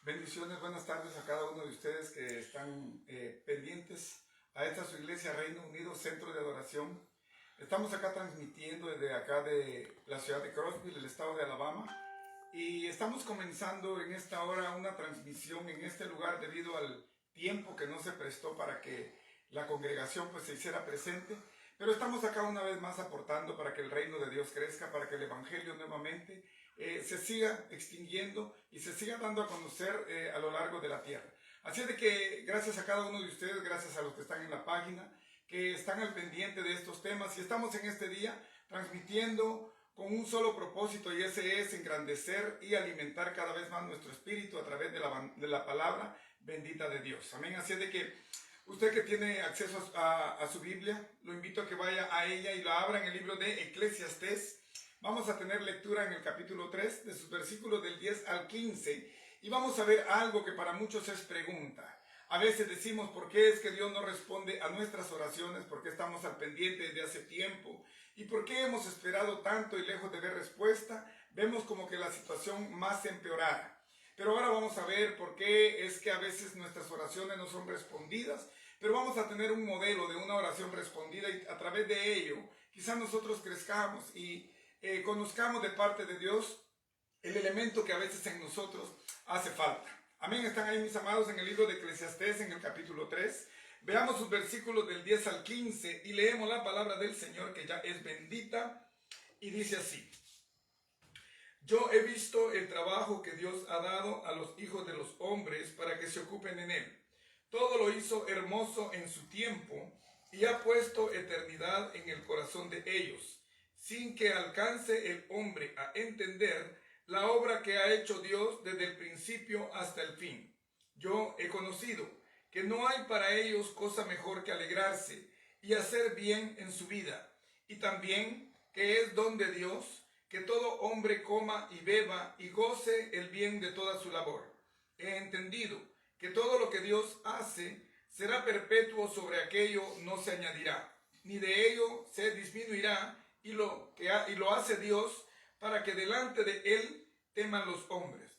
Bendiciones, buenas tardes a cada uno de ustedes que están pendientes a esta su iglesia Reino Unido, Centro de Adoración. Estamos acá transmitiendo desde acá de la ciudad de Crosby, el estado de Alabama, y estamos comenzando en esta hora una transmisión en este lugar debido al tiempo que no se prestó para que la congregación pues se hiciera presente. Pero estamos acá una vez más aportando para que el reino de Dios crezca, para que el evangelio nuevamente se siga extinguiendo y se siga dando a conocer a lo largo de la tierra. Así es de que gracias a cada uno de ustedes, gracias a los que están en la página, que están al pendiente de estos temas, y estamos en este día transmitiendo con un solo propósito, y ese es engrandecer y alimentar cada vez más nuestro espíritu a través de la palabra bendita de Dios. Amén. Así es de que usted que tiene acceso a su Biblia, lo invito a que vaya a ella y la abra en el libro de Eclesiastés. Vamos a tener lectura en el capítulo 3, de sus versículos del 10 al 15, y vamos a ver algo que para muchos es pregunta. A veces decimos, ¿por qué es que Dios no responde a nuestras oraciones? ¿Por qué estamos al pendiente desde hace tiempo? ¿Y por qué hemos esperado tanto y lejos de ver respuesta, vemos como que la situación más se empeorara? Pero ahora vamos a ver por qué es que a veces nuestras oraciones no son respondidas, pero vamos a tener un modelo de una oración respondida, y a través de ello quizás nosotros crezcamos y conozcamos de parte de Dios el elemento que a veces en nosotros hace falta. Amén. Están ahí, mis amados, en el libro de Eclesiastés, en el capítulo 3. Veamos sus versículos del 10 al 15 y leemos la palabra del Señor, que ya es bendita, y dice así: Yo he visto el trabajo que Dios ha dado a los hijos de los hombres para que se ocupen en él. Todo lo hizo hermoso en su tiempo y ha puesto eternidad en el corazón de ellos, sin que alcance el hombre a entender la obra que ha hecho Dios desde el principio hasta el fin. Yo he conocido que no hay para ellos cosa mejor que alegrarse y hacer bien en su vida, y también que es don de Dios que todo hombre coma y beba y goce el bien de toda su labor. He entendido que todo lo que Dios hace será perpetuo, sobre aquello no se añadirá, ni de ello se disminuirá, y lo hace Dios para que delante de él teman los hombres.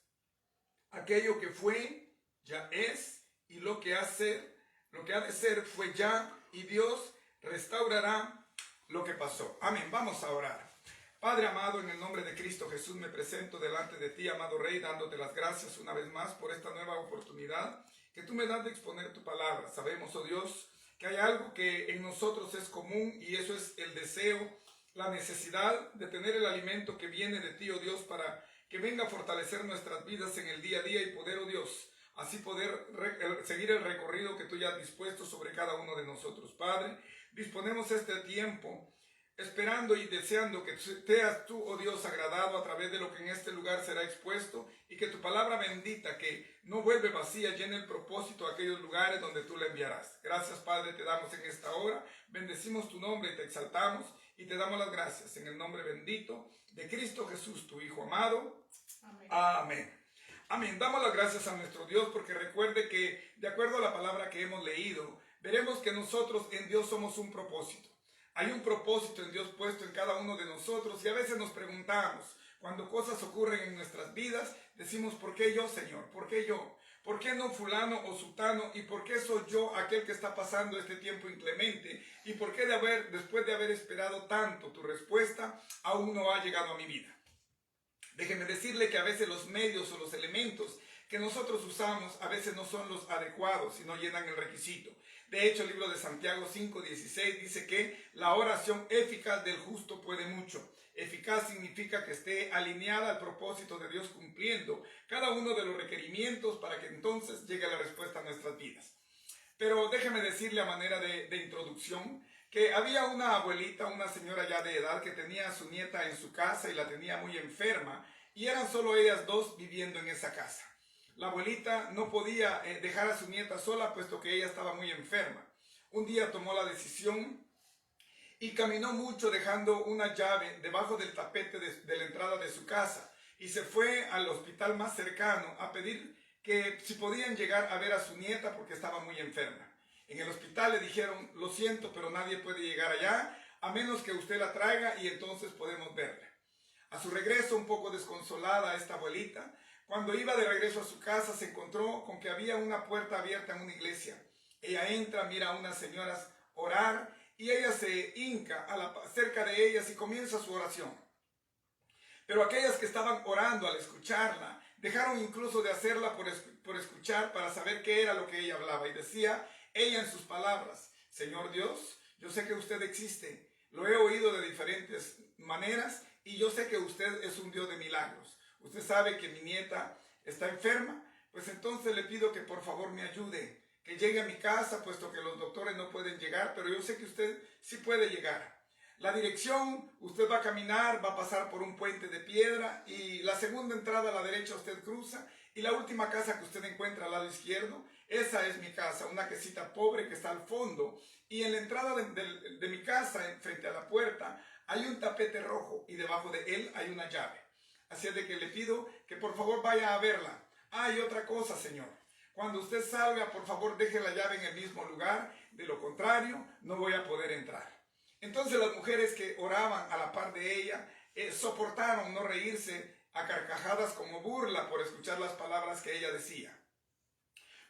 Aquello que fue, ya es, y lo que ha de ser fue ya, y Dios restaurará lo que pasó. Amén. Vamos a orar. Padre amado, en el nombre de Cristo Jesús me presento delante de ti, amado Rey, dándote las gracias una vez más por esta nueva oportunidad que tú me das de exponer tu palabra. Sabemos, oh Dios, que hay algo que en nosotros es común, y eso es el deseo, la necesidad de tener el alimento que viene de ti, oh Dios, para que venga a fortalecer nuestras vidas en el día a día y poder, oh Dios, así poder seguir el recorrido que tú ya has dispuesto sobre cada uno de nosotros. Padre, disponemos este tiempo esperando y deseando que seas tú, oh Dios, agradado a través de lo que en este lugar será expuesto, y que tu palabra bendita, que no vuelve vacía, llene el propósito a aquellos lugares donde tú la enviarás. Gracias, Padre, te damos en esta hora, bendecimos tu nombre y te exaltamos, y te damos las gracias en el nombre bendito de Cristo Jesús, tu Hijo amado. Amén. Amén. Amén. Damos las gracias a nuestro Dios, porque recuerde que, de acuerdo a la palabra que hemos leído, veremos que nosotros en Dios somos un propósito. Hay un propósito en Dios puesto en cada uno de nosotros, y a veces nos preguntamos, cuando cosas ocurren en nuestras vidas, decimos, ¿por qué yo, Señor? ¿Por qué yo? ¿Por qué no fulano o sutano? ¿Y por qué soy yo aquel que está pasando este tiempo inclemente? ¿Y por qué después de haber esperado tanto, tu respuesta aún no ha llegado a mi vida? Déjeme decirle que a veces los medios o los elementos que nosotros usamos a veces no son los adecuados y no llenan el requisito. De hecho, el libro de Santiago 5:16 dice que la oración eficaz del justo puede mucho. Eficaz significa que esté alineada al propósito de Dios, cumpliendo cada uno de los requerimientos para que entonces llegue la respuesta a nuestras vidas. Pero déjeme decirle a manera de introducción que había una abuelita, una señora ya de edad, que tenía a su nieta en su casa y la tenía muy enferma, y eran solo ellas dos viviendo en esa casa. La abuelita no podía dejar a su nieta sola, puesto que ella estaba muy enferma. Un día tomó la decisión y caminó mucho, dejando una llave debajo del tapete de la entrada de su casa, y se fue al hospital más cercano a pedir que si podían llegar a ver a su nieta porque estaba muy enferma. En el hospital le dijeron, lo siento, pero nadie puede llegar allá, a menos que usted la traiga y entonces podemos verla. A su regreso, un poco desconsolada esta abuelita, Cuando iba de regreso a su casa, se encontró con que había una puerta abierta en una iglesia. Ella entra, mira a unas señoras orar y ella se hinca cerca de ellas y comienza su oración. Pero aquellas que estaban orando al escucharla, dejaron incluso de hacerla por escuchar para saber qué era lo que ella hablaba. Y decía ella en sus palabras: Señor Dios, yo sé que usted existe, lo he oído de diferentes maneras y yo sé que usted es un Dios de milagros. Usted sabe que mi nieta está enferma, pues entonces le pido que por favor me ayude, que llegue a mi casa, puesto que los doctores no pueden llegar, pero yo sé que usted sí puede llegar. La dirección, usted va a caminar, va a pasar por un puente de piedra y la segunda entrada a la derecha usted cruza y la última casa que usted encuentra al lado izquierdo, esa es mi casa, una casita pobre que está al fondo, y en la entrada de mi casa, frente a la puerta, hay un tapete rojo y debajo de él hay una llave. Así es de que le pido que por favor vaya a verla. Ah, y otra cosa, Señor. Cuando usted salga, por favor deje la llave en el mismo lugar, de lo contrario no voy a poder entrar. Entonces las mujeres que oraban a la par de ella soportaron no reírse a carcajadas como burla por escuchar las palabras que ella decía.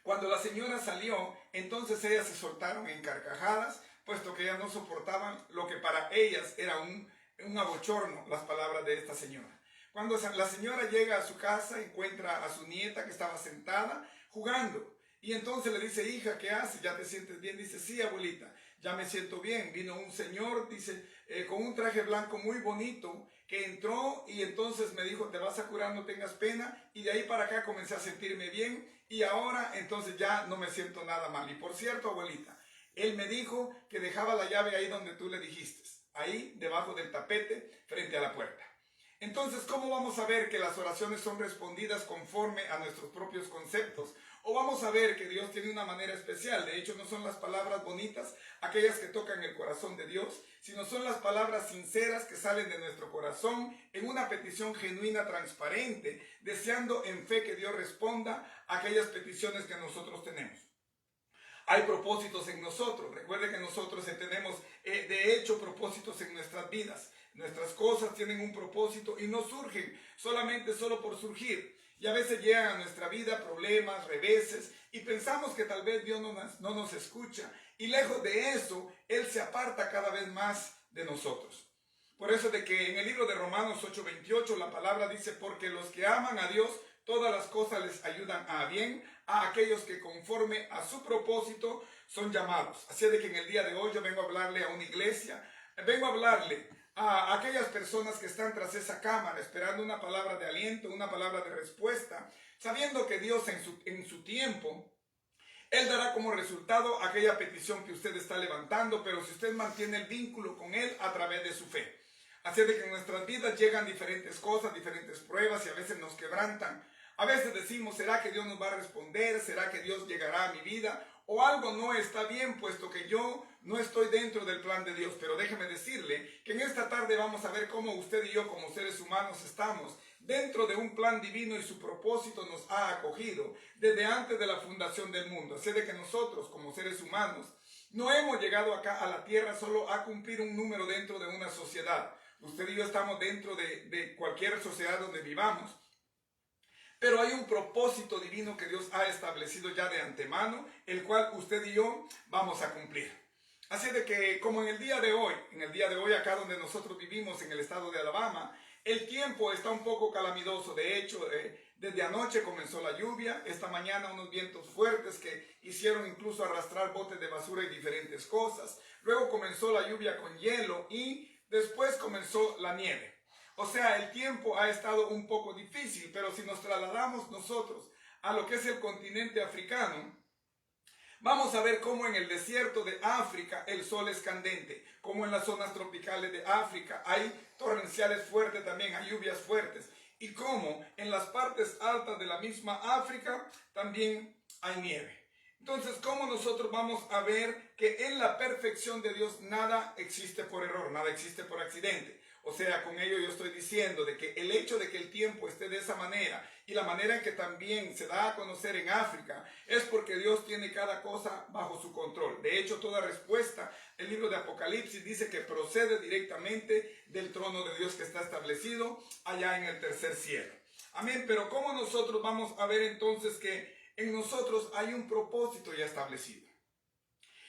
Cuando la señora salió, entonces ellas se soltaron en carcajadas, puesto que ellas no soportaban lo que para ellas era un abochorno, las palabras de esta señora. Cuando la señora llega a su casa, encuentra a su nieta que estaba sentada jugando. Y entonces le dice: hija, ¿qué haces? ¿Ya te sientes bien? Dice: sí, abuelita, ya me siento bien. Vino un señor, dice, con un traje blanco muy bonito, que entró y entonces me dijo: te vas a curar, no tengas pena. Y de ahí para acá comencé a sentirme bien y ahora entonces ya no me siento nada mal. Y por cierto, abuelita, él me dijo que dejaba la llave ahí donde tú le dijiste, ahí debajo del tapete, frente a la puerta. Entonces, ¿cómo vamos a ver que las oraciones son respondidas conforme a nuestros propios conceptos? ¿O vamos a ver que Dios tiene una manera especial? De hecho, no son las palabras bonitas aquellas que tocan el corazón de Dios, sino son las palabras sinceras que salen de nuestro corazón en una petición genuina, transparente, deseando en fe que Dios responda a aquellas peticiones que nosotros tenemos. Hay propósitos en nosotros. Recuerde que nosotros tenemos, de hecho, propósitos en nuestras vidas. Nuestras cosas tienen un propósito y no surgen solo por surgir. Y a veces llegan a nuestra vida problemas, reveses, y pensamos que tal vez Dios no nos escucha. Y lejos de eso, Él se aparta cada vez más de nosotros. Por eso de que en el libro de Romanos 8:28 la palabra dice: porque los que aman a Dios, todas las cosas les ayudan a bien, a aquellos que conforme a su propósito son llamados. Así es de que en el día de hoy yo vengo a hablarle a una iglesia, vengo a hablarle a aquellas personas que están tras esa cámara, esperando una palabra de aliento, una palabra de respuesta, sabiendo que Dios en su tiempo, Él dará como resultado aquella petición que usted está levantando, pero si usted mantiene el vínculo con Él a través de su fe. Así es de que en nuestras vidas llegan diferentes cosas, diferentes pruebas y a veces nos quebrantan. A veces decimos: ¿será que Dios nos va a responder? ¿Será que Dios llegará a mi vida? O algo no está bien, puesto que yo no estoy dentro del plan de Dios. Pero déjeme decirle que en esta tarde vamos a ver cómo usted y yo como seres humanos estamos dentro de un plan divino y su propósito nos ha acogido desde antes de la fundación del mundo. Así de que nosotros como seres humanos no hemos llegado acá a la tierra solo a cumplir un número dentro de una sociedad. Usted y yo estamos dentro de cualquier sociedad donde vivamos. Pero hay un propósito divino que Dios ha establecido ya de antemano, el cual usted y yo vamos a cumplir. Así de que, como en el día de hoy acá donde nosotros vivimos en el estado de Alabama, el tiempo está un poco calamitoso. De hecho, desde anoche comenzó la lluvia, esta mañana unos vientos fuertes que hicieron incluso arrastrar botes de basura y diferentes cosas. Luego comenzó la lluvia con hielo y después comenzó la nieve. O sea, el tiempo ha estado un poco difícil, pero si nos trasladamos nosotros a lo que es el continente africano, vamos a ver cómo en el desierto de África el sol es candente, como en las zonas tropicales de África hay torrenciales fuertes también, hay lluvias fuertes, y como en las partes altas de la misma África también hay nieve. Entonces, ¿cómo nosotros vamos a ver que en la perfección de Dios nada existe por error, nada existe por accidente? O sea, con ello yo estoy diciendo de que el hecho de que el tiempo esté de esa manera y la manera en que también se da a conocer en África es porque Dios tiene cada cosa bajo su control. De hecho, toda respuesta, el libro de Apocalipsis dice que procede directamente del trono de Dios que está establecido allá en el tercer cielo. Amén, pero ¿cómo nosotros vamos a ver entonces que en nosotros hay un propósito ya establecido?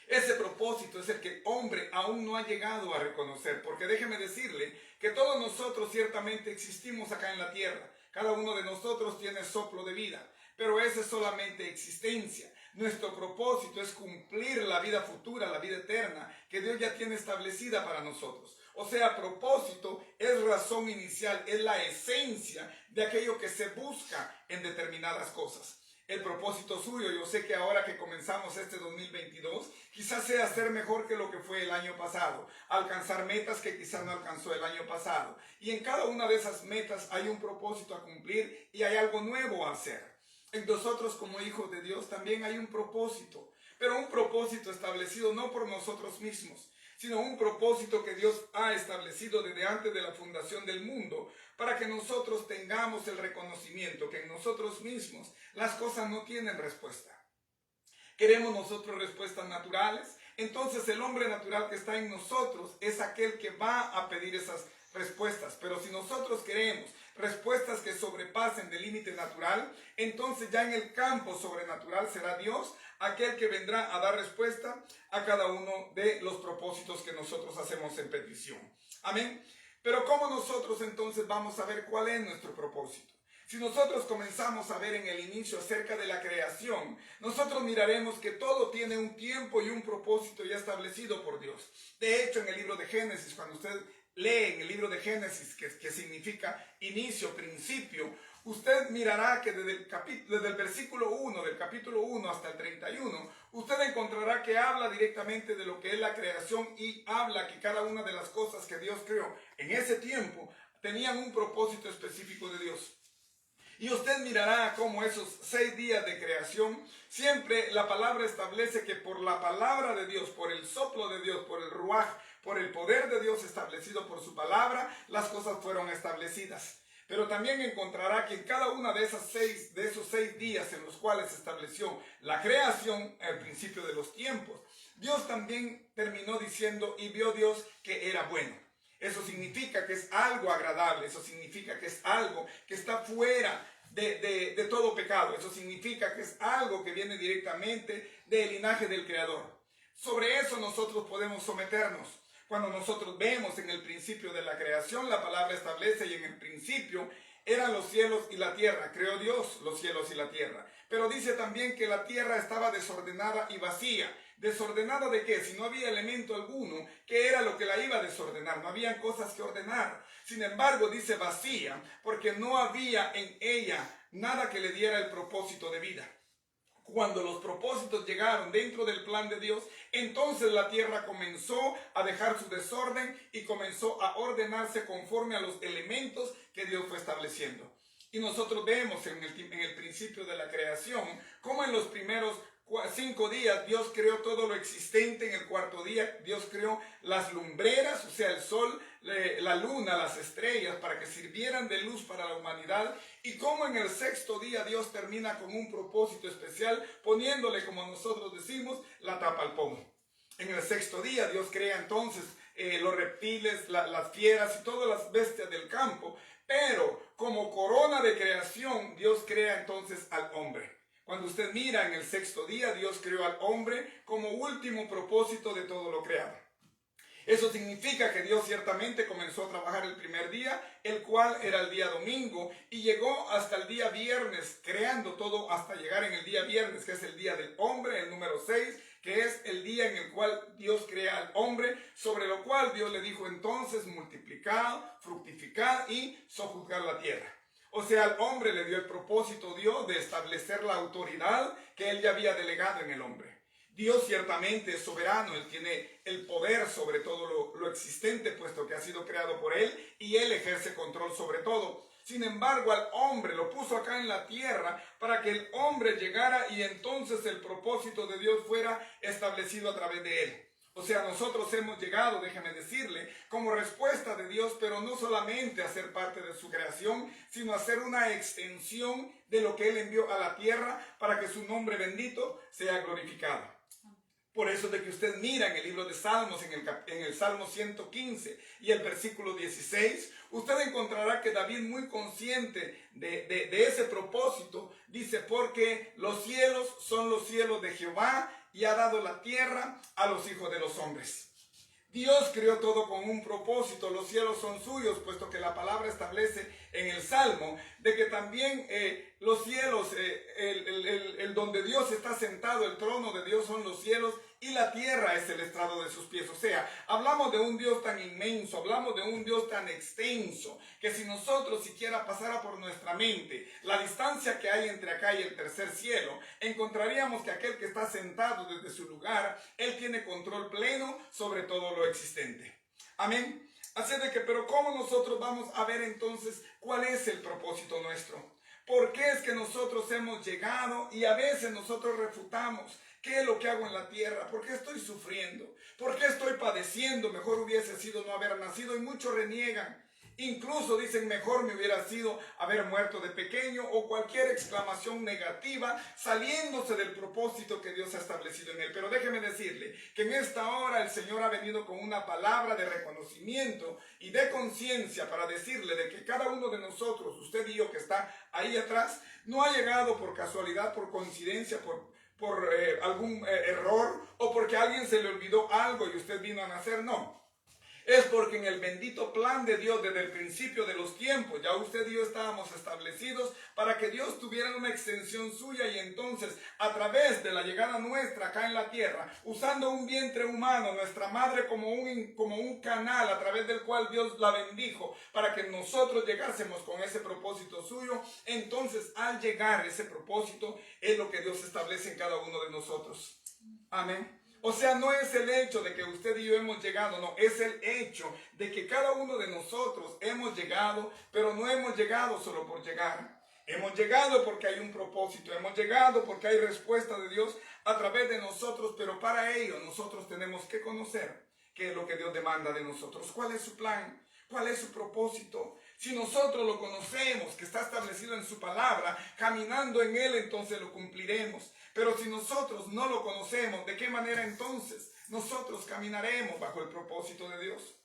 Ese propósito es el que el hombre aún no ha llegado a reconocer, porque déjeme decirle que todos nosotros ciertamente existimos acá en la tierra. Cada uno de nosotros tiene soplo de vida, pero esa es solamente existencia. Nuestro propósito es cumplir la vida futura, la vida eterna, que Dios ya tiene establecida para nosotros. O sea, propósito es razón inicial, es la esencia de aquello que se busca en determinadas cosas. El propósito suyo, yo sé que ahora que comenzamos este 2022, quizás sea ser mejor que lo que fue el año pasado, alcanzar metas que quizás no alcanzó el año pasado. Y en cada una de esas metas hay un propósito a cumplir y hay algo nuevo a hacer. En nosotros como hijos de Dios también hay un propósito, pero un propósito establecido no por nosotros mismos, sino un propósito que Dios ha establecido desde antes de la fundación del mundo, para que nosotros tengamos el reconocimiento que en nosotros mismos las cosas no tienen respuesta. ¿Queremos nosotros respuestas naturales? Entonces el hombre natural que está en nosotros es aquel que va a pedir esas respuestas. Pero si nosotros queremos respuestas que sobrepasen del límite natural, entonces ya en el campo sobrenatural será Dios aquel que vendrá a dar respuesta a cada uno de los propósitos que nosotros hacemos en petición. Amén. Pero ¿cómo nosotros entonces vamos a ver cuál es nuestro propósito? Si nosotros comenzamos a ver en el inicio acerca de la creación, nosotros miraremos que todo tiene un tiempo y un propósito ya establecido por Dios. De hecho, en el libro de Génesis, cuando usted lee en el libro de Génesis, que significa inicio, principio, usted mirará que desde el versículo 1, del capítulo 1 hasta el 31, usted encontrará que habla directamente de lo que es la creación y habla que cada una de las cosas que Dios creó en ese tiempo tenían un propósito específico de Dios. Y usted mirará cómo esos 6 días de creación, siempre la palabra establece que por la palabra de Dios, por el soplo de Dios, por el ruaj, por el poder de Dios establecido por su palabra, las cosas fueron establecidas. Pero también encontrará que en cada una de esos 6 días en los cuales se estableció la creación, al principio de los tiempos, Dios también terminó diciendo y vio Dios que era bueno. Eso significa que es algo agradable, eso significa que es algo que está fuera de todo pecado, eso significa que es algo que viene directamente del linaje del Creador. Sobre eso nosotros podemos someternos. Cuando nosotros vemos en el principio de la creación, la palabra establece y en el principio eran los cielos y la tierra. Creó Dios los cielos y la tierra. Pero dice también que la tierra estaba desordenada y vacía. ¿Desordenada de qué? Si no había elemento alguno, ¿qué era lo que la iba a desordenar? No habían cosas que ordenar. Sin embargo, dice vacía, porque no había en ella nada que le diera el propósito de vida. Cuando los propósitos llegaron dentro del plan de Dios, entonces la tierra comenzó a dejar su desorden y comenzó a ordenarse conforme a los elementos que Dios fue estableciendo. Y nosotros vemos en el principio de la creación, como en los primeros 5 días Dios creó todo lo existente. En el cuarto día Dios creó las lumbreras, o sea el sol, la luna, las estrellas, para que sirvieran de luz para la humanidad. Y como en el 6.º día Dios termina con un propósito especial, poniéndole, como nosotros decimos, la tapa al pomo. En el 6.º día Dios crea entonces los reptiles, las fieras y todas las bestias del campo. Pero como corona de creación Dios crea entonces al hombre. Cuando usted mira en el 6.º día, Dios creó al hombre como último propósito de todo lo creado. Eso significa que Dios ciertamente comenzó a trabajar el primer día, el cual era el día domingo, y llegó hasta el día viernes, creando todo hasta llegar en el día viernes, que es el día del hombre, el número 6, que es el día en el cual Dios crea al hombre, sobre lo cual Dios le dijo entonces, multiplicad, fructificad y sojuzgad la tierra. O sea, al hombre le dio el propósito Dios de establecer la autoridad que él ya había delegado en el hombre. Dios ciertamente es soberano, él tiene el poder sobre todo lo existente, puesto que ha sido creado por él, y él ejerce control sobre todo. Sin embargo, al hombre lo puso acá en la tierra para que el hombre llegara y entonces el propósito de Dios fuera establecido a través de él. O sea, nosotros hemos llegado, déjeme decirle, como respuesta de Dios, pero no solamente a ser parte de su creación, sino a ser una extensión de lo que Él envió a la tierra para que su nombre bendito sea glorificado. Por eso de que usted mira en el libro de Salmos, en el Salmo 115 y el versículo 16, usted encontrará que David, muy consciente de ese propósito, dice: porque los cielos son los cielos de Jehová y ha dado la tierra a los hijos de los hombres. Dios creó todo con un propósito, los cielos son suyos, puesto que la palabra establece en el Salmo de que también los cielos, el donde Dios está sentado, el trono de Dios son los cielos y la tierra es el estrado de sus pies. O sea, hablamos de un Dios tan inmenso, hablamos de un Dios tan extenso, que si nosotros siquiera pasara por nuestra mente la distancia que hay entre acá y el tercer cielo, encontraríamos que aquel que está sentado desde su lugar, Él tiene control pleno sobre todo lo existente. Amén. Así de que, pero ¿cómo nosotros vamos a ver entonces cuál es el propósito nuestro? ¿Por qué es que nosotros hemos llegado y a veces nosotros refutamos? ¿Qué es lo que hago en la tierra? ¿Por qué estoy sufriendo? ¿Por qué estoy padeciendo? Mejor hubiese sido no haber nacido, y muchos reniegan. Incluso dicen: mejor me hubiera sido haber muerto de pequeño, o cualquier exclamación negativa saliéndose del propósito que Dios ha establecido en él. Pero déjeme decirle que en esta hora el Señor ha venido con una palabra de reconocimiento y de conciencia para decirle de que cada uno de nosotros, usted y yo que está ahí atrás, no ha llegado por casualidad, por coincidencia, por algún error, o porque a alguien se le olvidó algo y usted vino a nacer. No. Es porque en el bendito plan de Dios, desde el principio de los tiempos, ya usted y yo estábamos establecidos para que Dios tuviera una extensión suya, y entonces a través de la llegada nuestra acá en la tierra, usando un vientre humano, nuestra madre como un canal a través del cual Dios la bendijo para que nosotros llegásemos con ese propósito suyo, entonces al llegar ese propósito es lo que Dios establece en cada uno de nosotros. Amén. O sea, no es el hecho de que usted y yo hemos llegado, no, es el hecho de que cada uno de nosotros hemos llegado, pero no hemos llegado solo por llegar. Hemos llegado porque hay un propósito, hemos llegado porque hay respuesta de Dios a través de nosotros, pero para ello nosotros tenemos que conocer qué es lo que Dios demanda de nosotros, cuál es su plan, cuál es su propósito. Si nosotros lo conocemos, que está establecido en su palabra, caminando en él, entonces lo cumpliremos. Pero si nosotros no lo conocemos, ¿de qué manera entonces nosotros caminaremos bajo el propósito de Dios?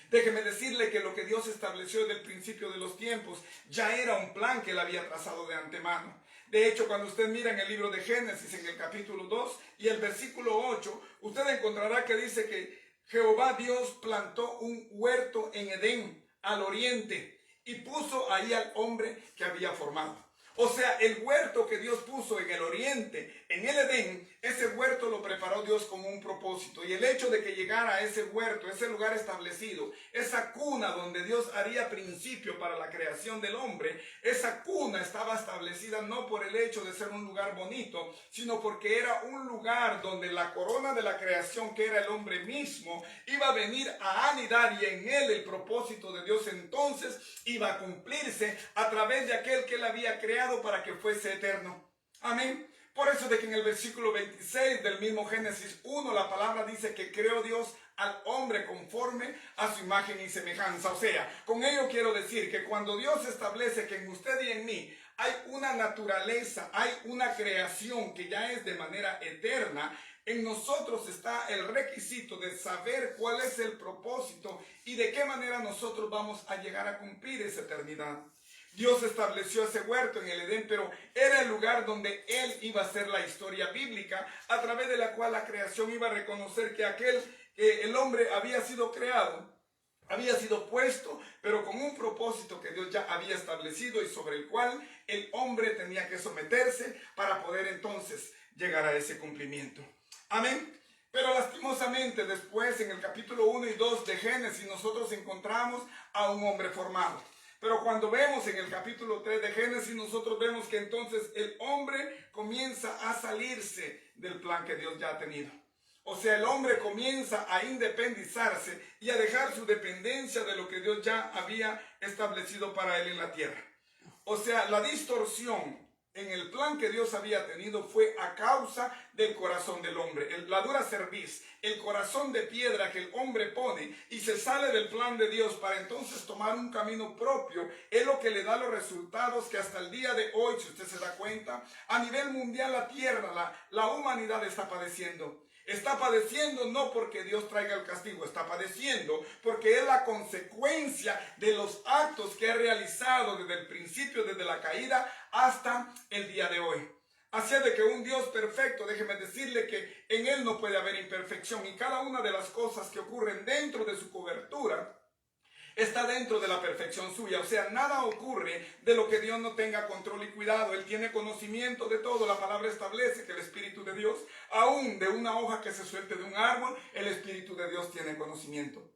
Déjeme decirle que lo que Dios estableció desde el principio de los tiempos ya era un plan que él había trazado de antemano. De hecho, cuando usted mira en el libro de Génesis, en el capítulo 2 y el versículo 8, usted encontrará que dice que Jehová Dios plantó un huerto en Edén, al oriente, y puso ahí al hombre que había formado. O sea, el huerto que Dios puso en el oriente, en el Edén, ese huerto lo preparó Dios con un propósito. Y el hecho de que llegara a ese huerto, ese lugar establecido, esa cuna donde Dios haría principio para la creación del hombre, esa cuna estaba establecida no por el hecho de ser un lugar bonito, sino porque era un lugar donde la corona de la creación, que era el hombre mismo, iba a venir a anidar, y en él el propósito de Dios entonces iba a cumplirse a través de aquel que él había creado para que fuese eterno. Amén. Por eso de que en el versículo 26 del mismo Génesis 1 la palabra dice que creó Dios al hombre conforme a su imagen y semejanza. O sea, con ello quiero decir que cuando Dios establece que en usted y en mí hay una naturaleza, hay una creación que ya es de manera eterna, en nosotros está el requisito de saber cuál es el propósito y de qué manera nosotros vamos a llegar a cumplir esa eternidad. Dios estableció ese huerto en el Edén, pero era el lugar donde Él iba a hacer la historia bíblica, a través de la cual la creación iba a reconocer que el hombre había sido creado, había sido puesto, pero con un propósito que Dios ya había establecido y sobre el cual el hombre tenía que someterse para poder entonces llegar a ese cumplimiento. Amén. Pero lastimosamente después, en el capítulo 1 y 2 de Génesis, nosotros encontramos a un hombre formado. Pero cuando vemos en el capítulo 3 de Génesis, nosotros vemos que entonces el hombre comienza a salirse del plan que Dios ya ha tenido. O sea, el hombre comienza a independizarse y a dejar su dependencia de lo que Dios ya había establecido para él en la tierra. O sea, la distorsión en el plan que Dios había tenido fue a causa del corazón del hombre, la dura cerviz, el corazón de piedra que el hombre pone y se sale del plan de Dios para entonces tomar un camino propio, es lo que le da los resultados que hasta el día de hoy, si usted se da cuenta, a nivel mundial la tierra, la humanidad está padeciendo. Está padeciendo no porque Dios traiga el castigo, está padeciendo porque es la consecuencia de los actos que ha realizado desde el principio, desde la caída hasta el día de hoy. Así es de que un Dios perfecto, déjeme decirle que en Él no puede haber imperfección, y cada una de las cosas que ocurren dentro de su cobertura está dentro de la perfección suya. O sea, nada ocurre de lo que Dios no tenga control y cuidado. Él tiene conocimiento de todo. La palabra establece que el Espíritu de Dios, aún de una hoja que se suelte de un árbol, el Espíritu de Dios tiene conocimiento.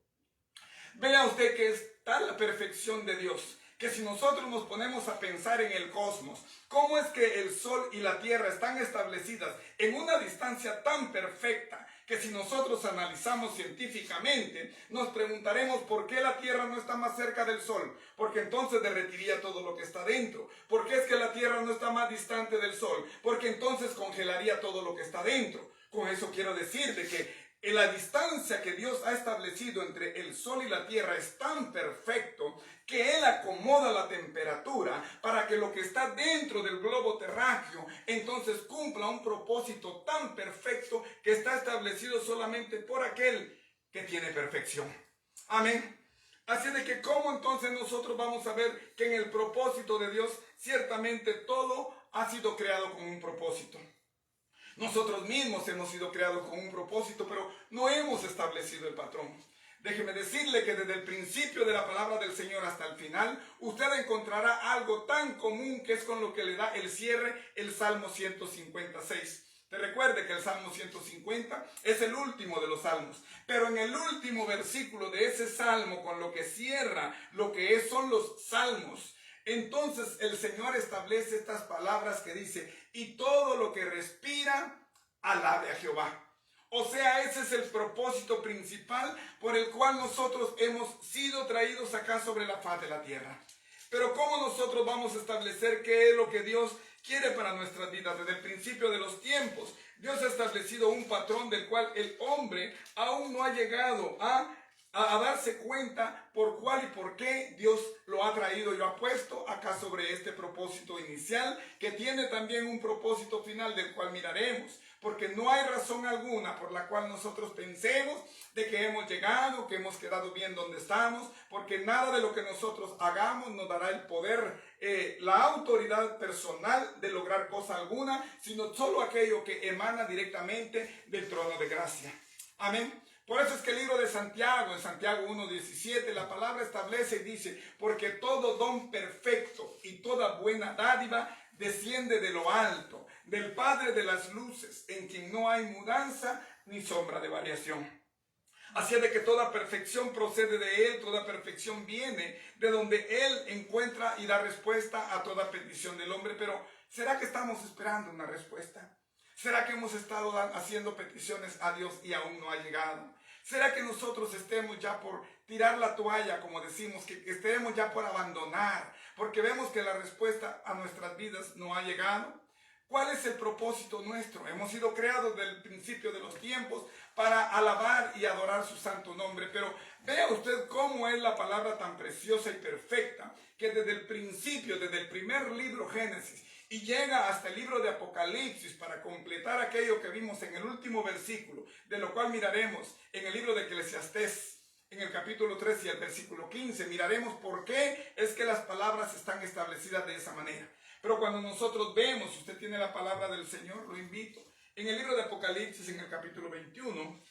Vea usted que es tal la perfección de Dios, que si nosotros nos ponemos a pensar en el cosmos, cómo es que el sol y la tierra están establecidas en una distancia tan perfecta, que si nosotros analizamos científicamente, nos preguntaremos por qué la Tierra no está más cerca del Sol, porque entonces derretiría todo lo que está dentro. ¿Por qué es que la Tierra no está más distante del Sol? Porque entonces congelaría todo lo que está dentro. Con eso quiero decir de que la distancia que Dios ha establecido entre el Sol y la Tierra es tan perfecto que Él acomoda la temperatura para que lo que está dentro del globo terráqueo entonces cumpla un propósito tan perfecto que está establecido solamente por aquel que tiene perfección. Amén. Así de que ¿cómo entonces nosotros vamos a ver que en el propósito de Dios ciertamente todo ha sido creado con un propósito? Nosotros mismos hemos sido creados con un propósito, pero no hemos establecido el patrón. Déjeme decirle que desde el principio de la palabra del Señor hasta el final, usted encontrará algo tan común que es con lo que le da el cierre el Salmo 156. Te recuerde que el Salmo 150 es el último de los salmos, pero en el último versículo de ese salmo, con lo que cierra lo que son los salmos, entonces el Señor establece estas palabras que dice: y todo lo que respira, alabe a Jehová. O sea, ese es el propósito principal por el cual nosotros hemos sido traídos acá sobre la faz de la tierra. Pero ¿cómo nosotros vamos a establecer qué es lo que Dios quiere para nuestras vidas? Desde el principio de los tiempos, Dios ha establecido un patrón del cual el hombre aún no ha llegado a darse cuenta por cuál y por qué Dios lo ha traído y lo ha puesto acá sobre este propósito inicial, que tiene también un propósito final del cual miraremos, porque no hay razón alguna por la cual nosotros pensemos de que hemos llegado, que hemos quedado bien donde estamos, porque nada de lo que nosotros hagamos nos dará el poder, la autoridad personal de lograr cosa alguna, sino solo aquello que emana directamente del trono de gracia. Amén. Por eso es que el libro de Santiago, en Santiago 1:17, la palabra establece y dice: porque todo don perfecto y toda buena dádiva desciende de lo alto, del Padre de las luces, en quien no hay mudanza ni sombra de variación. Así es de que toda perfección procede de Él, toda perfección viene de donde Él encuentra y da respuesta a toda petición del hombre. Pero ¿será que estamos esperando una respuesta? ¿Será que hemos estado haciendo peticiones a Dios y aún no ha llegado? ¿Será que nosotros estemos ya por tirar la toalla, como decimos, que estemos ya por abandonar, porque vemos que la respuesta a nuestras vidas no ha llegado? ¿Cuál es el propósito nuestro? Hemos sido creados desde el principio de los tiempos para alabar y adorar su santo nombre. Pero vea usted cómo es la palabra tan preciosa y perfecta, que desde el principio, desde el primer libro Génesis, y llega hasta el libro de Apocalipsis para completar aquello que vimos en el último versículo, de lo cual miraremos en el libro de Eclesiastés, en el capítulo 3 y el versículo 15. Miraremos por qué es que las palabras están establecidas de esa manera. Pero cuando nosotros vemos, si usted tiene la palabra del Señor, lo invito. En el libro de Apocalipsis, en el capítulo 21,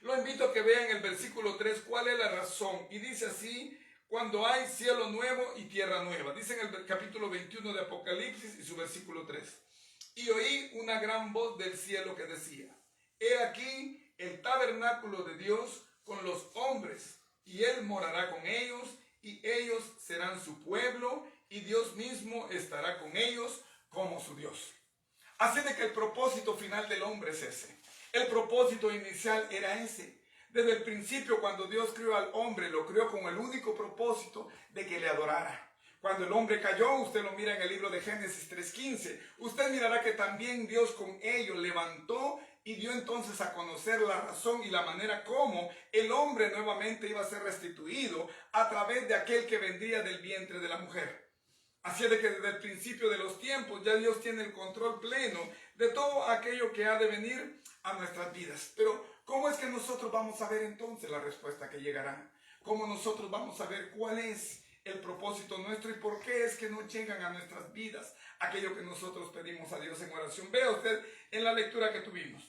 lo invito a que vea en el versículo 3 cuál es la razón. Y dice así: cuando hay cielo nuevo y tierra nueva. Dice en el capítulo 21 de Apocalipsis y su versículo 3. Y oí una gran voz del cielo que decía: he aquí el tabernáculo de Dios con los hombres, y Él morará con ellos, y ellos serán su pueblo, y Dios mismo estará con ellos como su Dios. Así de que el propósito final del hombre es ese. El propósito inicial era ese. Desde el principio, cuando Dios creó al hombre, lo creó con el único propósito de que le adorara. Cuando el hombre cayó, usted lo mira en el libro de Génesis 3:15, usted mirará que también Dios con ello levantó y dio entonces a conocer la razón y la manera como el hombre nuevamente iba a ser restituido a través de aquel que vendría del vientre de la mujer. Así es de que desde el principio de los tiempos ya Dios tiene el control pleno de todo aquello que ha de venir a nuestras vidas. Pero ¿cómo es que nosotros vamos a ver entonces la respuesta que llegará? ¿Cómo nosotros vamos a ver cuál es el propósito nuestro y por qué es que no llegan a nuestras vidas aquello que nosotros pedimos a Dios en oración? Vea usted en la lectura que tuvimos.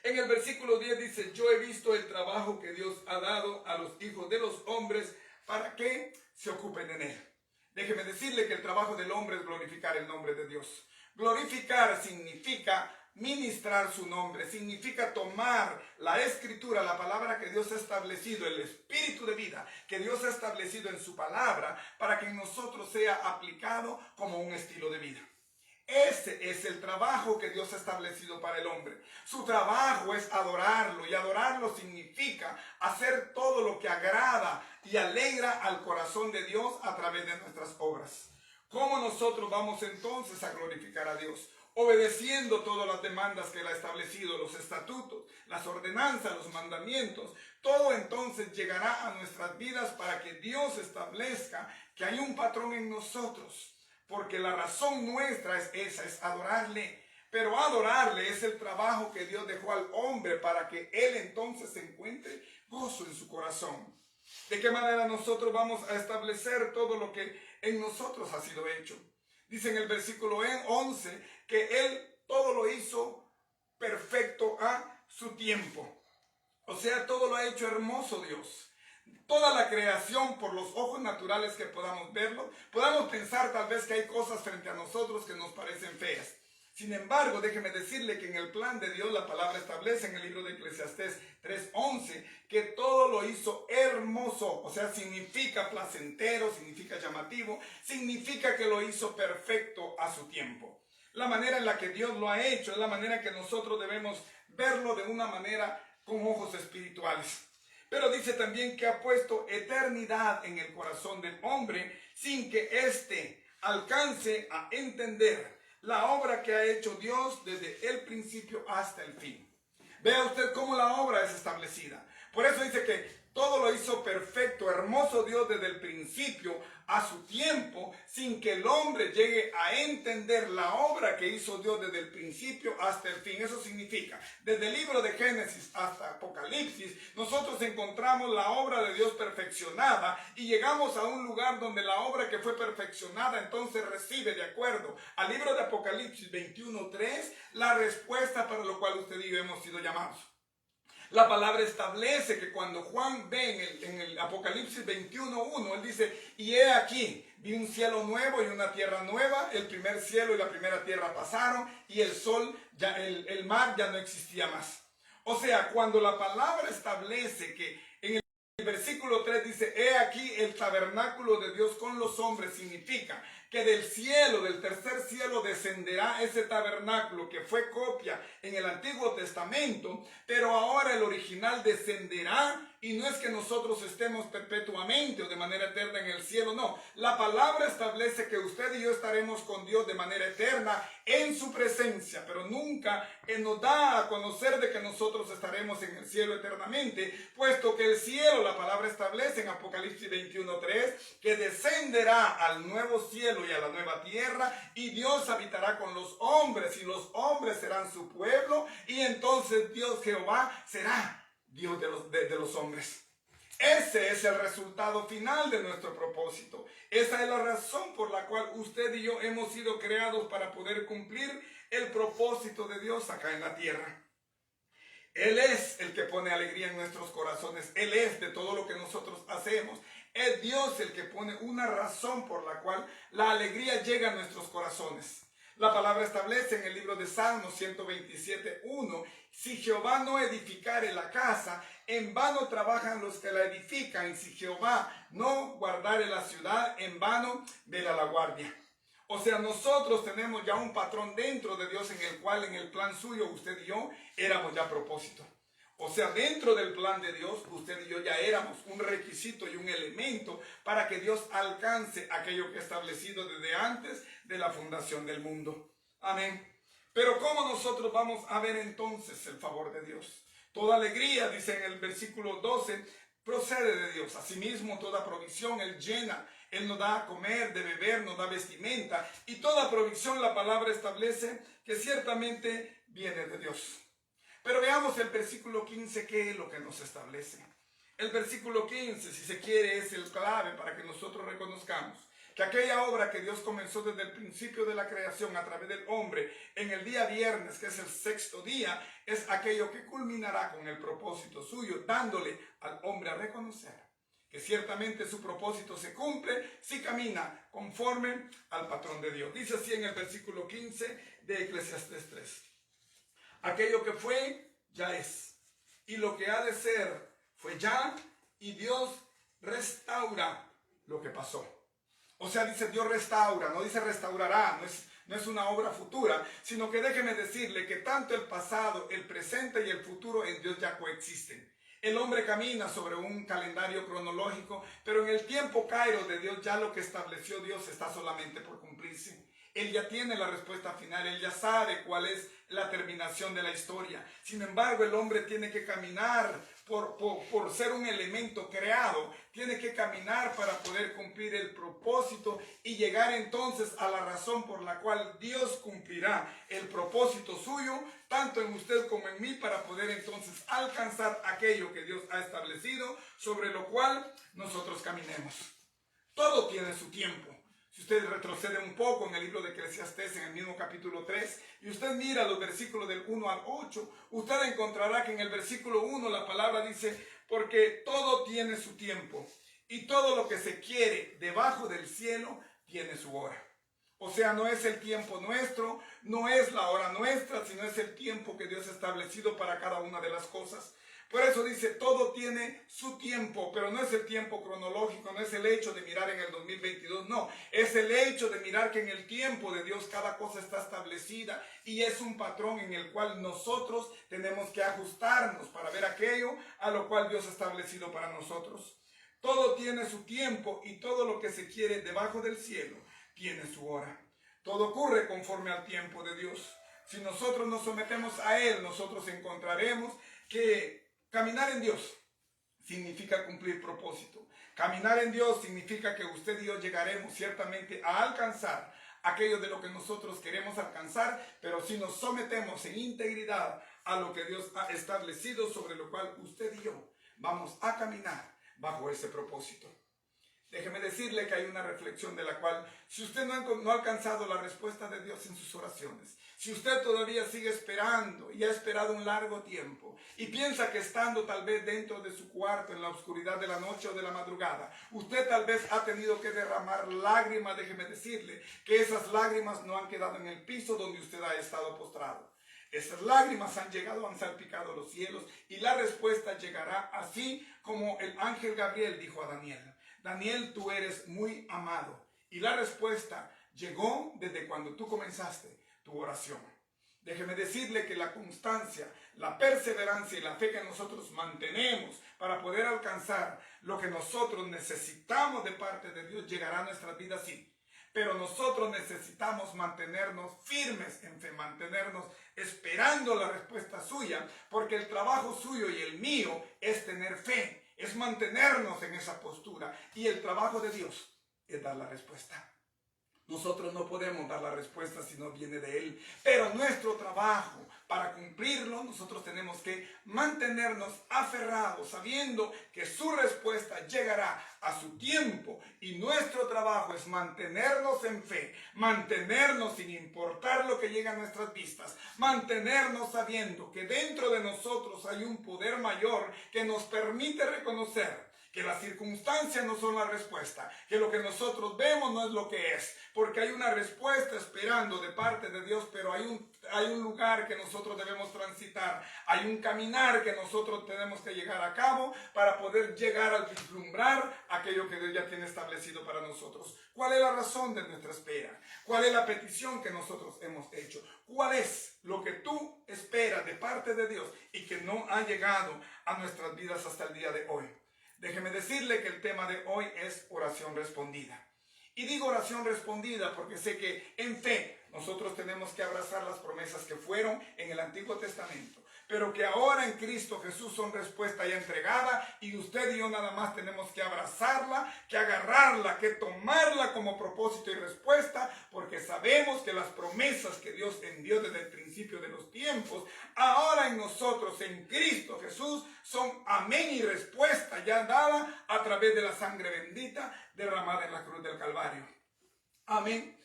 En el versículo 10 dice: yo he visto el trabajo que Dios ha dado a los hijos de los hombres para que se ocupen en él. Déjeme decirle que el trabajo del hombre es glorificar el nombre de Dios. Glorificar significa ministrar su nombre, significa tomar la escritura, la palabra que Dios ha establecido, el espíritu de vida que Dios ha establecido en su palabra, para que en nosotros sea aplicado como un estilo de vida. Ese es el trabajo que Dios ha establecido para el hombre. Su trabajo es adorarlo, y adorarlo significa hacer todo lo que agrada y alegra al corazón de Dios a través de nuestras obras. ¿Cómo nosotros vamos entonces a glorificar a Dios? Obedeciendo todas las demandas que Él ha establecido, los estatutos, las ordenanzas, los mandamientos. Todo entonces llegará a nuestras vidas para que Dios establezca que hay un patrón en nosotros. Porque la razón nuestra es esa, es adorarle. Pero adorarle es el trabajo que Dios dejó al hombre para que él entonces encuentre gozo en su corazón. ¿De qué manera nosotros vamos a establecer todo lo que en nosotros ha sido hecho? Dice en el versículo 11 que él todo lo hizo perfecto a su tiempo. O sea, todo lo ha hecho hermoso Dios. Toda la creación, por los ojos naturales que podamos verlo, podamos pensar tal vez que hay cosas frente a nosotros que nos parecen feas. Sin embargo, déjeme decirle que en el plan de Dios la palabra establece en el libro de Eclesiastés 3:11 que todo lo hizo hermoso. O sea, significa placentero, significa llamativo, significa que lo hizo perfecto a su tiempo. La manera en la que Dios lo ha hecho es la manera que nosotros debemos verlo de una manera con ojos espirituales. Pero dice también que ha puesto eternidad en el corazón del hombre sin que éste alcance a entender la obra que ha hecho Dios desde el principio hasta el fin. Vea usted cómo la obra es establecida. Por eso dice que todo lo hizo perfecto, hermoso Dios desde el principio a su tiempo, sin que el hombre llegue a entender la obra que hizo Dios desde el principio hasta el fin. Eso significa, desde el libro de Génesis hasta Apocalipsis, nosotros encontramos la obra de Dios perfeccionada y llegamos a un lugar donde la obra que fue perfeccionada entonces recibe, de acuerdo al libro de Apocalipsis 21:3, la respuesta para lo cual usted y yo hemos sido llamados. La palabra establece que cuando Juan ve en el Apocalipsis 21:1, él dice: y he aquí, vi un cielo nuevo y una tierra nueva, el primer cielo y la primera tierra pasaron, y el sol, el mar ya no existía más. O sea, cuando la palabra establece que en el versículo 3 dice: he aquí el tabernáculo de Dios con los hombres, significa que del cielo, del tercer cielo, descenderá ese tabernáculo que fue copia en el Antiguo Testamento, pero ahora el original descenderá, y no es que nosotros estemos perpetuamente o de manera eterna en el cielo, no. La palabra establece que usted y yo estaremos con Dios de manera eterna en su presencia, pero nunca nos da a conocer de que nosotros estaremos en el cielo eternamente, puesto que el cielo, la palabra establece en Apocalipsis 21:3, que descenderá al nuevo cielo y a la nueva tierra, y Dios habitará con los hombres, y los hombres serán su pueblo, y entonces Dios Jehová será Dios de los hombres. Ese es el resultado final de nuestro propósito. Esa es la razón por la cual usted y yo hemos sido creados, para poder cumplir el propósito de Dios acá en la tierra. Él es el que pone alegría en nuestros corazones. Él es de todo lo que nosotros hacemos. Es Dios el que pone una razón por la cual la alegría llega a nuestros corazones. La palabra establece en el libro de Salmos 127:1: si Jehová no edificare la casa, en vano trabajan los que la edifican, y si Jehová no guardare la ciudad, en vano vela la guardia. O sea, nosotros tenemos ya un patrón dentro de Dios en el cual, en el plan suyo, usted y yo éramos ya propósito. O sea, dentro del plan de Dios, usted y yo ya éramos un requisito y un elemento para que Dios alcance aquello que ha establecido desde antes de la fundación del mundo. Amén. Pero ¿cómo nosotros vamos a ver entonces el favor de Dios? Toda alegría, dice en el versículo 12, procede de Dios. Asimismo, toda provisión Él llena. Él nos da a comer, de beber, nos da vestimenta. Y toda provisión, la palabra establece que ciertamente viene de Dios. Pero veamos el versículo 15, ¿qué es lo que nos establece? El versículo 15, si se quiere, es el clave para que nosotros reconozcamos que aquella obra que Dios comenzó desde el principio de la creación a través del hombre en el día viernes, que es el sexto día, es aquello que culminará con el propósito suyo, dándole al hombre a reconocer que ciertamente su propósito se cumple si camina conforme al patrón de Dios. Dice así en el versículo 15 de Eclesiastés 3. Aquello que fue, ya es. Y lo que ha de ser, fue ya. Y Dios restaura lo que pasó. O sea, dice Dios restaura, no dice restaurará, no es una obra futura, sino que déjeme decirle que tanto el pasado, el presente y el futuro en Dios ya coexisten. El hombre camina sobre un calendario cronológico, pero en el tiempo Kairos de Dios ya lo que estableció Dios está solamente por cumplirse. Él ya tiene la respuesta final, Él ya sabe cuál es la terminación de la historia. Sin embargo, el hombre tiene que caminar por ser un elemento creado, tiene que caminar para poder cumplir el propósito y llegar entonces a la razón por la cual Dios cumplirá el propósito suyo, tanto en usted como en mí, para poder entonces alcanzar aquello que Dios ha establecido, sobre lo cual nosotros caminemos. Todo tiene su tiempo. Si usted retrocede un poco en el libro de Eclesiastés, en el mismo capítulo 3, y usted mira los versículos del 1 al 8, usted encontrará que en el versículo 1 la palabra dice, porque todo tiene su tiempo, y todo lo que se quiere debajo del cielo tiene su hora. O sea, no es el tiempo nuestro, no es la hora nuestra, sino es el tiempo que Dios ha establecido para cada una de las cosas. Por eso dice, todo tiene su tiempo, pero no es el tiempo cronológico, no es el hecho de mirar en el 2022, no. Es el hecho de mirar que en el tiempo de Dios cada cosa está establecida y es un patrón en el cual nosotros tenemos que ajustarnos para ver aquello a lo cual Dios ha establecido para nosotros. Todo tiene su tiempo y todo lo que se quiere debajo del cielo tiene su hora. Todo ocurre conforme al tiempo de Dios. Si nosotros nos sometemos a Él, nosotros encontraremos que caminar en Dios significa cumplir propósito. Caminar en Dios significa que usted y yo llegaremos ciertamente a alcanzar aquello de lo que nosotros queremos alcanzar, pero si nos sometemos en integridad a lo que Dios ha establecido, sobre lo cual usted y yo vamos a caminar bajo ese propósito. Déjeme decirle que hay una reflexión de la cual, si usted no ha alcanzado la respuesta de Dios en sus oraciones, si usted todavía sigue esperando y ha esperado un largo tiempo y piensa que estando tal vez dentro de su cuarto en la oscuridad de la noche o de la madrugada, usted tal vez ha tenido que derramar lágrimas, déjeme decirle que esas lágrimas no han quedado en el piso donde usted ha estado postrado. Esas lágrimas han llegado, han salpicado los cielos y la respuesta llegará así como el ángel Gabriel dijo a Daniel. Daniel, tú eres muy amado. Y la respuesta llegó desde cuando tú comenzaste tu oración. Déjeme decirle que la constancia, la perseverancia y la fe que nosotros mantenemos para poder alcanzar lo que nosotros necesitamos de parte de Dios llegará a nuestras vidas, sí. Pero nosotros necesitamos mantenernos firmes en fe, mantenernos esperando la respuesta suya, porque el trabajo suyo y el mío es tener fe. Es mantenernos en esa postura y el trabajo de Dios es dar la respuesta. Nosotros no podemos dar la respuesta si no viene de Él, pero nuestro trabajo para cumplirlo, nosotros tenemos que mantenernos aferrados, sabiendo que su respuesta llegará a su tiempo y nuestro trabajo es mantenernos en fe, mantenernos sin importar lo que llegue a nuestras vistas, mantenernos sabiendo que dentro de nosotros hay un poder mayor que nos permite reconocer que las circunstancias no son la respuesta, que lo que nosotros vemos no es lo que es, porque hay una respuesta esperando de parte de Dios, pero hay un lugar que nosotros debemos transitar, hay un caminar que nosotros tenemos que llegar a cabo para poder llegar al vislumbrar aquello que Dios ya tiene establecido para nosotros. ¿Cuál es la razón de nuestra espera? ¿Cuál es la petición que nosotros hemos hecho? ¿Cuál es lo que tú esperas de parte de Dios y que no ha llegado a nuestras vidas hasta el día de hoy? Déjeme decirle que el tema de hoy es oración respondida. Y digo oración respondida porque sé que en fe nosotros tenemos que abrazar las promesas que fueron en el Antiguo Testamento. pero que ahora en Cristo Jesús son respuesta ya entregada, y usted y yo nada más tenemos que abrazarla, que agarrarla, que tomarla como propósito y respuesta, porque sabemos que las promesas que Dios envió desde el principio de los tiempos, ahora en nosotros, en Cristo Jesús, son amén y respuesta ya dada a través de la sangre bendita derramada en la cruz del Calvario. Amén.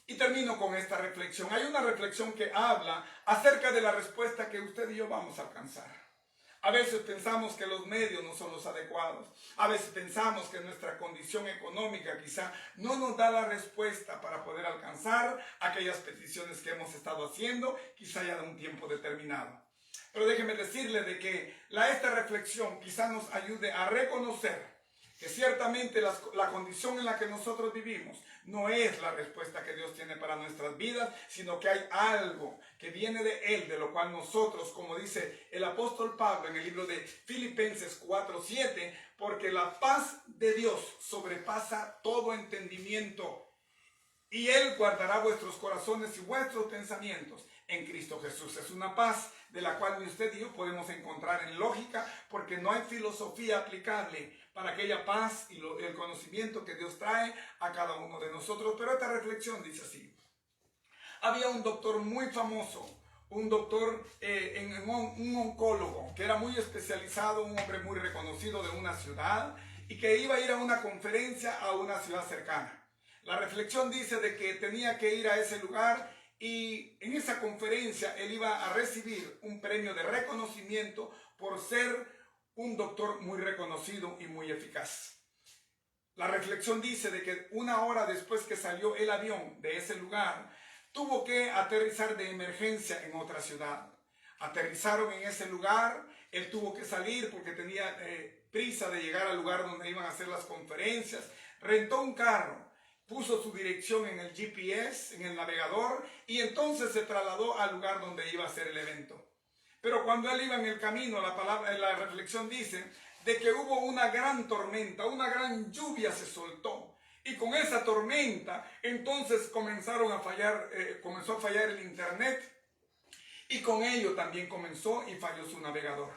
Y termino con esta reflexión. Hay una reflexión que habla acerca de la respuesta que usted y yo vamos a alcanzar. A veces pensamos que los medios no son los adecuados. A veces pensamos que nuestra condición económica quizá no nos da la respuesta para poder alcanzar aquellas peticiones que hemos estado haciendo, quizá ya de un tiempo determinado. Pero déjeme decirle de que esta reflexión quizá nos ayude a reconocer que ciertamente la condición en la que nosotros vivimos no es la respuesta que Dios tiene para nuestras vidas, sino que hay algo que viene de Él, de lo cual nosotros, como dice el apóstol Pablo en el libro de Filipenses 4:7, porque la paz de Dios sobrepasa todo entendimiento, y Él guardará vuestros corazones y vuestros pensamientos en Cristo Jesús. Es una paz de la cual ni usted y yo podemos encontrar en lógica, porque no hay filosofía aplicable para aquella paz y el conocimiento que Dios trae a cada uno de nosotros. Pero esta reflexión dice así: había un doctor muy famoso, un doctor, un oncólogo, que era muy especializado, un hombre muy reconocido de una ciudad, y que iba a ir a una conferencia a una ciudad cercana. La reflexión dice de que tenía que ir a ese lugar, y en esa conferencia él iba a recibir un premio de reconocimiento por ser un doctor muy reconocido y muy eficaz. La reflexión dice de que una hora después que salió el avión de ese lugar, tuvo que aterrizar de emergencia en otra ciudad. Aterrizaron en ese lugar, él tuvo que salir porque tenía prisa de llegar al lugar donde iban a hacer las conferencias. Rentó un carro, puso su dirección en el GPS, en el navegador, y entonces se trasladó al lugar donde iba a hacer el evento. Pero cuando él iba en el camino, la reflexión dice de que hubo una gran tormenta, una gran lluvia se soltó. Y con esa tormenta, entonces comenzó a fallar el internet, y con ello también comenzó y falló su navegador.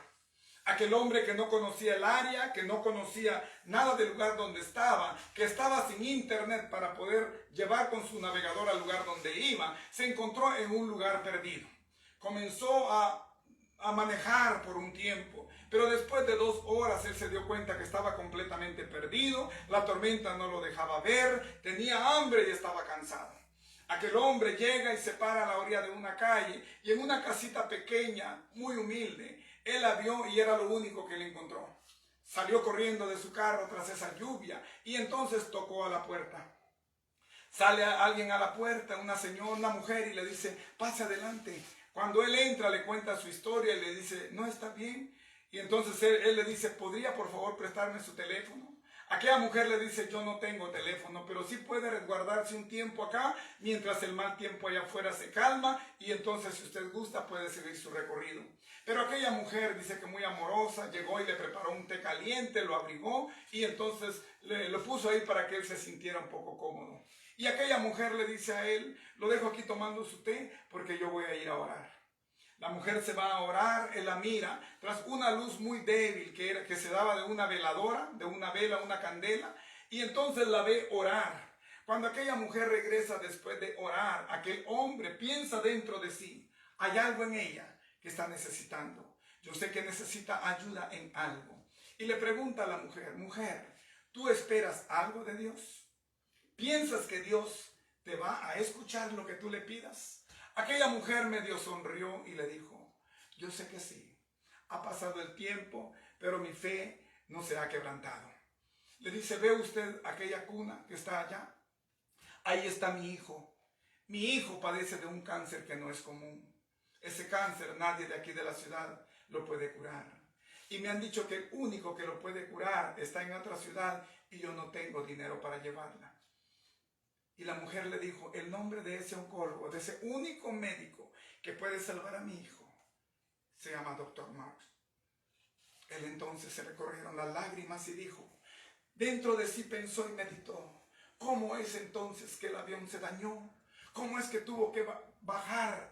Aquel hombre que no conocía el área, que no conocía nada del lugar donde estaba, que estaba sin internet para poder llevar con su navegador al lugar donde iba, se encontró en un lugar perdido. Comenzó a manejar por un tiempo, pero después de 2 horas él se dio cuenta que estaba completamente perdido, la tormenta no lo dejaba ver, tenía hambre y estaba cansado. Aquel hombre llega y se para a la orilla de una calle, y en una casita pequeña, muy humilde, él la vio y era lo único que él encontró. Salió corriendo de su carro tras esa lluvia y entonces tocó a la puerta. Sale alguien a la puerta, una señora, una mujer, y le dice: pase adelante. Cuando él entra, le cuenta su historia y le dice: ¿no está bien? Y entonces él le dice: ¿podría por favor prestarme su teléfono? Aquella mujer le dice: yo no tengo teléfono, pero sí puede resguardarse un tiempo acá, mientras el mal tiempo allá afuera se calma, y entonces si usted gusta puede seguir su recorrido. Pero aquella mujer dice que muy amorosa, llegó y le preparó un té caliente, lo abrigó, y entonces lo puso ahí para que él se sintiera un poco cómodo. Y aquella mujer le dice a él: lo dejo aquí tomando su té porque yo voy a ir a orar. La mujer se va a orar, él la mira, tras una luz muy débil que se daba de una veladora, de una vela, una candela, y entonces la ve orar. Cuando aquella mujer regresa después de orar, aquel hombre piensa dentro de sí: hay algo en ella que está necesitando. Yo sé que necesita ayuda en algo. Y le pregunta a la mujer: mujer, ¿tú esperas algo de Dios? ¿Piensas que Dios te va a escuchar lo que tú le pidas? Aquella mujer medio sonrió y le dijo: yo sé que sí. Ha pasado el tiempo, pero mi fe no se ha quebrantado. Le dice: ¿ve usted aquella cuna que está allá? Ahí está mi hijo. Mi hijo padece de un cáncer que no es común. Ese cáncer nadie de aquí de la ciudad lo puede curar. Y me han dicho que el único que lo puede curar está en otra ciudad y yo no tengo dinero para llevarla. Y la mujer le dijo: el nombre de ese oncólogo, de ese único médico que puede salvar a mi hijo, se llama Dr. Marks. Él entonces se le corrieron las lágrimas y dijo, dentro de sí pensó y meditó: ¿cómo es entonces que el avión se dañó? ¿Cómo es que tuvo que bajar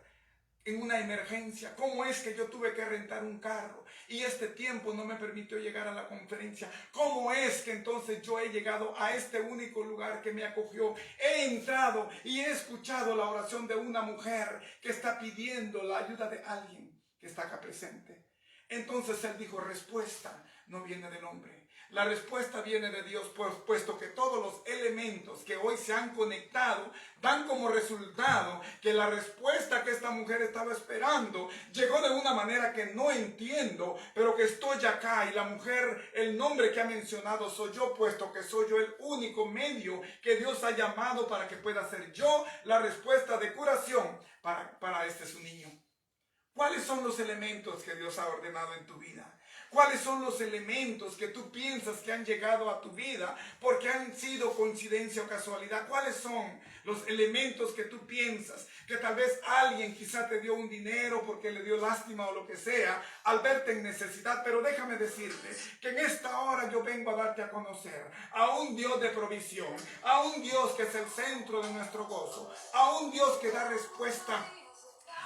en una emergencia? ¿Cómo es que yo tuve que rentar un carro y este tiempo no me permitió llegar a la conferencia? ¿Cómo es que entonces yo he llegado a este único lugar que me acogió? He entrado y he escuchado la oración de una mujer que está pidiendo la ayuda de alguien que está acá presente. Entonces él dijo, respuesta no viene del hombre. La respuesta viene de Dios, puesto que todos los elementos que hoy se han conectado dan como resultado que la respuesta que esta mujer estaba esperando llegó de una manera que no entiendo, pero que estoy acá. Y la mujer, el nombre que ha mencionado soy yo, puesto que soy yo el único medio que Dios ha llamado para que pueda ser yo la respuesta de curación para este su niño. ¿Cuáles son los elementos que Dios ha ordenado en tu vida? ¿Cuáles son los elementos que tú piensas que han llegado a tu vida porque han sido coincidencia o casualidad? ¿Cuáles son los elementos que tú piensas que tal vez alguien quizá te dio un dinero porque le dio lástima o lo que sea al verte en necesidad? Pero déjame decirte que en esta hora yo vengo a darte a conocer a un Dios de provisión, a un Dios que es el centro de nuestro gozo, a un Dios que da respuesta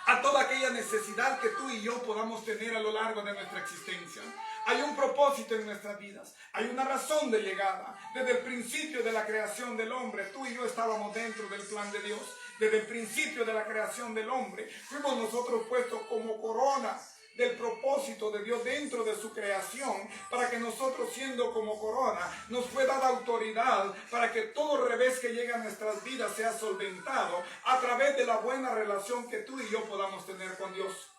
a toda aquella necesidad que tú y yo podamos tener a lo largo de nuestra existencia. Hay un propósito en nuestras vidas, hay una razón de llegada. Desde el principio de la creación del hombre, tú y yo estábamos dentro del plan de Dios. Desde el principio de la creación del hombre, fuimos nosotros puestos como corona del propósito de Dios dentro de su creación, para que nosotros, siendo como corona, nos fue dada autoridad para que todo revés que llegue a nuestras vidas sea solventado a través de la buena relación que tú y yo podamos tener con Dios.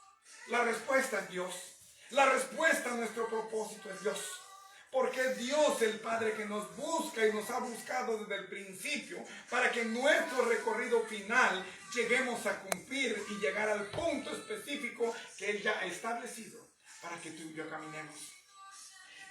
La respuesta es Dios. La respuesta a nuestro propósito es Dios. Porque es Dios el Padre que nos busca y nos ha buscado desde el principio para que en nuestro recorrido final lleguemos a cumplir y llegar al punto específico que Él ya ha establecido para que tú y yo caminemos.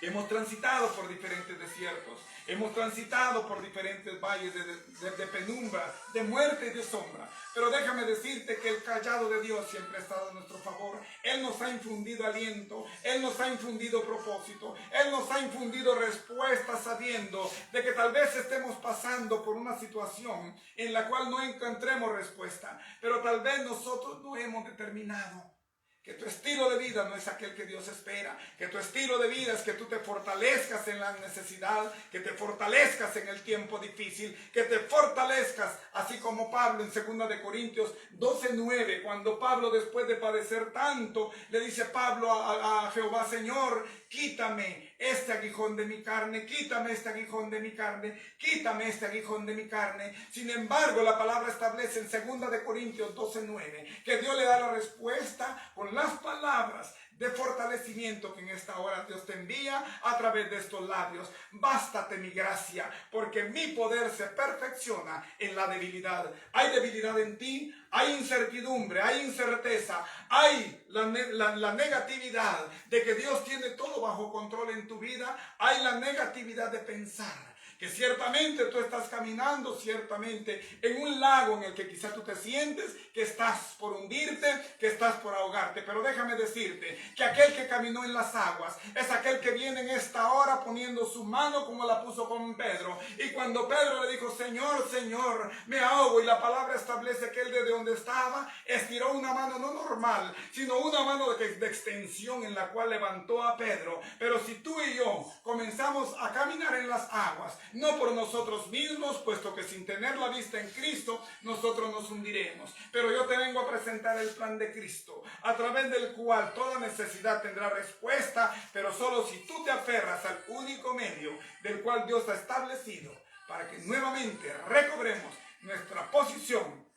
Hemos transitado por diferentes desiertos, hemos transitado por diferentes valles de penumbra, de muerte y de sombra. Pero déjame decirte que el callado de Dios siempre ha estado a nuestro favor. Él nos ha infundido aliento, Él nos ha infundido propósito, Él nos ha infundido respuesta sabiendo de que tal vez estemos pasando por una situación en la cual no encontremos respuesta. Pero tal vez nosotros no hemos determinado que tu estilo de vida no es aquel que Dios espera, que tu estilo de vida es que tú te fortalezcas en la necesidad, que te fortalezcas en el tiempo difícil, que te fortalezcas, así como Pablo en 2 de Corintios 12:9, cuando Pablo, después de padecer tanto, le dice Pablo a Jehová: Señor, quítame este aguijón de mi carne, quítame este aguijón de mi carne, quítame este aguijón de mi carne. Sin embargo, la palabra establece en 2 de Corintios 12:9 que Dios le da la respuesta con las palabras de fortalecimiento que en esta hora Dios te envía a través de estos labios. Bástate mi gracia, porque mi poder se perfecciona en la debilidad. Hay debilidad en ti, hay incertidumbre, hay incerteza, hay la negatividad de que Dios tiene todo bajo control en tu vida, hay la negatividad de pensar que ciertamente tú estás caminando ciertamente en un lago en el que quizá tú te sientes que estás por hundirte, que estás por ahogarte. Pero déjame decirte que aquel que caminó en las aguas es aquel que viene en esta hora poniendo su mano como la puso con Pedro. Y cuando Pedro le dijo: Señor, Señor, me ahogo, y la palabra establece que él desde donde estaba estiró una mano no normal, sino una mano de extensión en la cual levantó a Pedro. Pero si tú y yo comenzamos a caminar en las aguas, no por nosotros mismos, puesto que sin tener la vista en Cristo, nosotros nos hundiremos. Pero yo te vengo a presentar el plan de Cristo, a través del cual toda necesidad tendrá respuesta, pero solo si tú te aferras al único medio del cual Dios ha establecido, para que nuevamente recobremos nuestra posición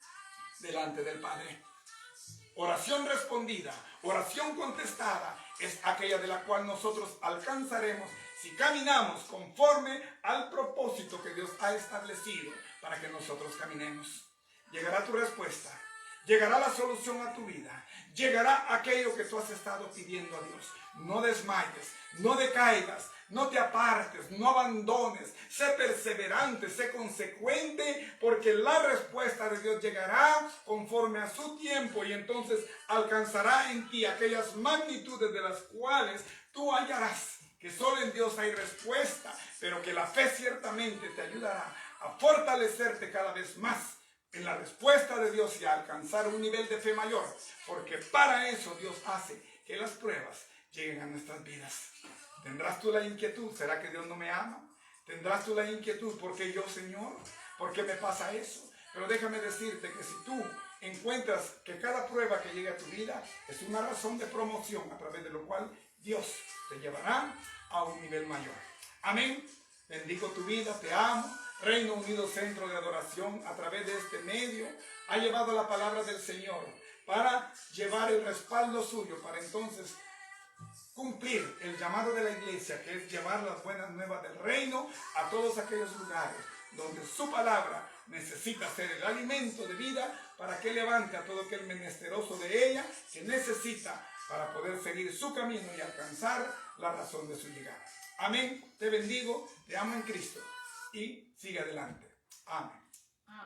delante del Padre. Oración respondida, oración contestada, es aquella de la cual nosotros alcanzaremos si caminamos conforme al propósito que Dios ha establecido para que nosotros caminemos. Llegará tu respuesta, llegará la solución a tu vida, llegará aquello que tú has estado pidiendo a Dios. No desmayes, no decaigas, no te apartes, no abandones, sé perseverante, sé consecuente, porque la respuesta de Dios llegará conforme a su tiempo, y entonces alcanzará en ti aquellas magnitudes de las cuales tú hallarás que solo en Dios hay respuesta, pero que la fe ciertamente te ayudará a fortalecerte cada vez más en la respuesta de Dios y a alcanzar un nivel de fe mayor, porque para eso Dios hace que las pruebas lleguen a nuestras vidas. ¿Tendrás tú la inquietud? ¿Será que Dios no me ama? ¿Tendrás tú la inquietud? ¿Por qué yo, Señor? ¿Por qué me pasa eso? Pero déjame decirte que si tú encuentras que cada prueba que llega a tu vida es una razón de promoción a través de lo cual Dios te llevará a un nivel mayor. Amén. Bendigo tu vida, te amo. Reino Unido Centro de Adoración, a través de este medio, ha llevado la palabra del Señor para llevar el respaldo suyo, para entonces cumplir el llamado de la iglesia, que es llevar las buenas nuevas del reino a todos aquellos lugares donde su palabra necesita ser el alimento de vida para que levante a todo aquel menesteroso de ella que necesita para poder seguir su camino y alcanzar la razón de su llegada. Amén. Te bendigo, te amo en Cristo y sigue adelante. Amén.